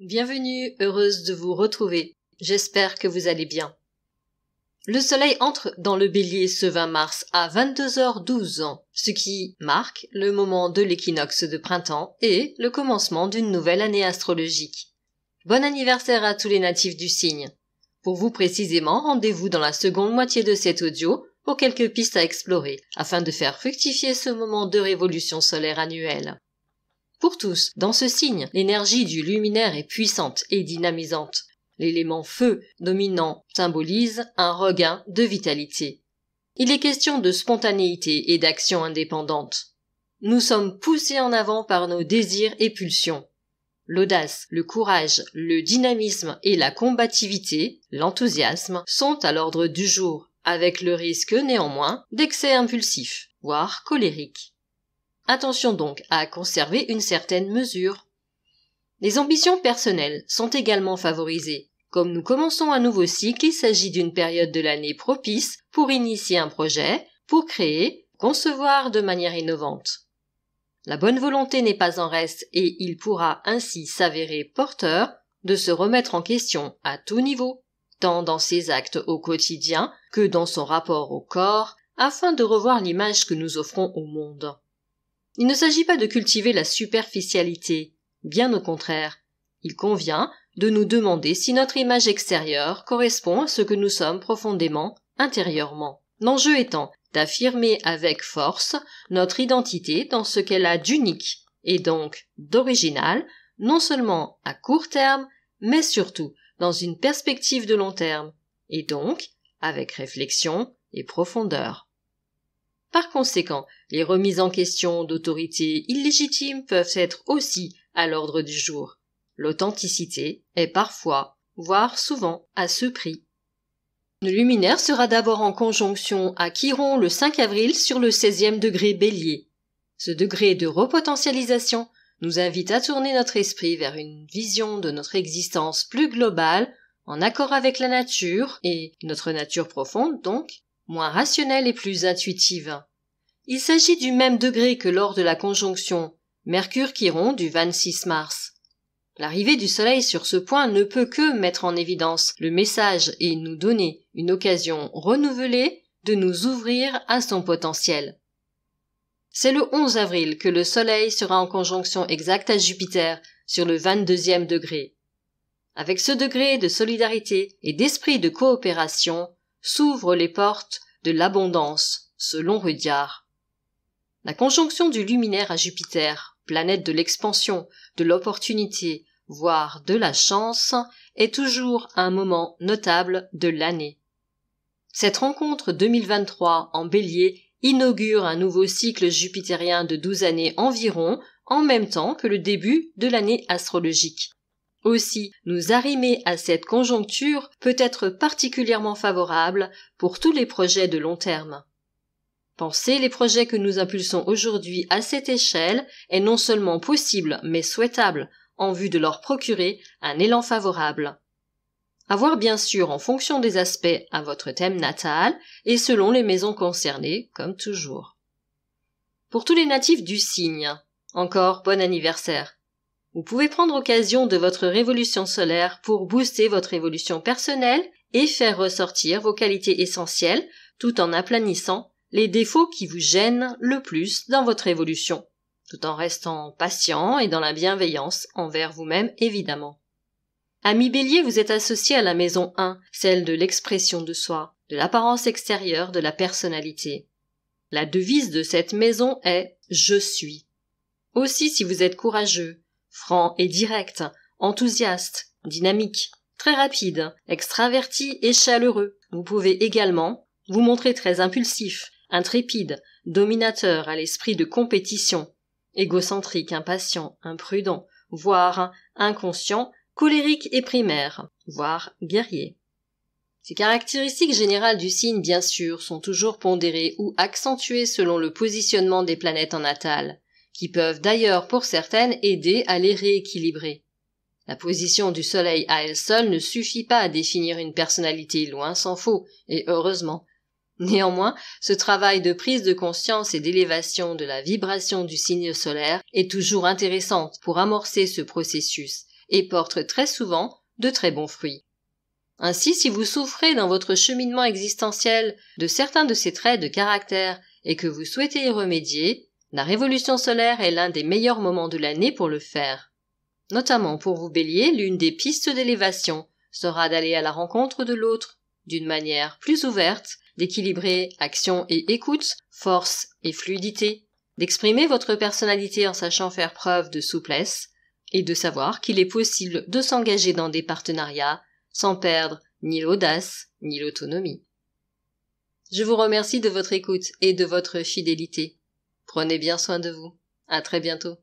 Bienvenue, heureuse de vous retrouver. J'espère que vous allez bien. Le soleil entre dans le bélier ce 20 mars à 22h12, ce qui marque le moment de l'équinoxe de printemps et le commencement d'une nouvelle année astrologique. Bon anniversaire à tous les natifs du signe. Pour vous précisément, rendez-vous dans la seconde moitié de cet audio pour quelques pistes à explorer, afin de faire fructifier ce moment de révolution solaire annuelle. Pour tous, dans ce signe, l'énergie du luminaire est puissante et dynamisante. L'élément feu dominant symbolise un regain de vitalité. Il est question de spontanéité et d'action indépendante. Nous sommes poussés en avant par nos désirs et pulsions. L'audace, le courage, le dynamisme et la combativité, l'enthousiasme, sont à l'ordre du jour, avec le risque néanmoins d'excès impulsif, voire colérique. Attention donc à conserver une certaine mesure. Les ambitions personnelles sont également favorisées. Comme nous commençons un nouveau cycle, il s'agit d'une période de l'année propice pour initier un projet, pour créer, concevoir de manière innovante. La bonne volonté n'est pas en reste et il pourra ainsi s'avérer porteur de se remettre en question à tout niveau, tant dans ses actes au quotidien que dans son rapport au corps, afin de revoir l'image que nous offrons au monde. Il ne s'agit pas de cultiver la superficialité, bien au contraire. Il convient de nous demander si notre image extérieure correspond à ce que nous sommes profondément, intérieurement. L'enjeu étant d'affirmer avec force notre identité dans ce qu'elle a d'unique et donc d'original, non seulement à court terme, mais surtout dans une perspective de long terme, et donc avec réflexion et profondeur. Par conséquent, les remises en question d'autorité illégitimes peuvent être aussi à l'ordre du jour. L'authenticité est parfois, voire souvent, à ce prix. Le luminaire sera d'abord en conjonction à Chiron le 5 avril sur le 16e degré Bélier. Ce degré de repotentialisation nous invite à tourner notre esprit vers une vision de notre existence plus globale, en accord avec la nature, et notre nature profonde donc, moins rationnelle et plus intuitive. Il s'agit du même degré que lors de la conjonction Mercure-Chiron du 26 mars. L'arrivée du soleil sur ce point ne peut que mettre en évidence le message et nous donner une occasion renouvelée de nous ouvrir à son potentiel. C'est le 11 avril que le soleil sera en conjonction exacte à Jupiter sur le 22e degré. Avec ce degré de solidarité et d'esprit de coopération, s'ouvrent les portes de l'abondance, selon Rudyard. La conjonction du luminaire à Jupiter, planète de l'expansion, de l'opportunité, voire de la chance, est toujours un moment notable de l'année. Cette rencontre 2023 en Bélier inaugure un nouveau cycle jupitérien de 12 années environ, en même temps que le début de l'année astrologique. Aussi, nous arrimer à cette conjoncture peut être particulièrement favorable pour tous les projets de long terme. Penser les projets que nous impulsons aujourd'hui à cette échelle est non seulement possible mais souhaitable en vue de leur procurer un élan favorable. À voir bien sûr en fonction des aspects à votre thème natal et selon les maisons concernées, comme toujours. Pour tous les natifs du signe, encore bon anniversaire. Vous pouvez prendre occasion de votre révolution solaire pour booster votre évolution personnelle et faire ressortir vos qualités essentielles tout en aplanissant les défauts qui vous gênent le plus dans votre évolution, tout en restant patient et dans la bienveillance envers vous-même évidemment. Ami Bélier, vous êtes associé à la maison 1, celle de l'expression de soi, de l'apparence extérieure de la personnalité. La devise de cette maison est « Je suis ». Aussi si vous êtes courageux, franc et direct, enthousiaste, dynamique, très rapide, extraverti et chaleureux. Vous pouvez également vous montrer très impulsif, intrépide, dominateur à l'esprit de compétition, égocentrique, impatient, imprudent, voire inconscient, colérique et primaire, voire guerrier. Ces caractéristiques générales du signe, bien sûr, sont toujours pondérées ou accentuées selon le positionnement des planètes en natal, qui peuvent d'ailleurs pour certaines aider à les rééquilibrer. La position du soleil à elle seule ne suffit pas à définir une personnalité, loin s'en faut, et heureusement. Néanmoins, ce travail de prise de conscience et d'élévation de la vibration du signe solaire est toujours intéressant pour amorcer ce processus et portent très souvent de très bons fruits. Ainsi, si vous souffrez dans votre cheminement existentiel de certains de ces traits de caractère et que vous souhaitez y remédier, la révolution solaire est l'un des meilleurs moments de l'année pour le faire. Notamment pour vous Bélier, l'une des pistes d'élévation sera d'aller à la rencontre de l'autre d'une manière plus ouverte, d'équilibrer action et écoute, force et fluidité, d'exprimer votre personnalité en sachant faire preuve de souplesse, et de savoir qu'il est possible de s'engager dans des partenariats sans perdre ni l'audace ni l'autonomie. Je vous remercie de votre écoute et de votre fidélité. Prenez bien soin de vous. À très bientôt.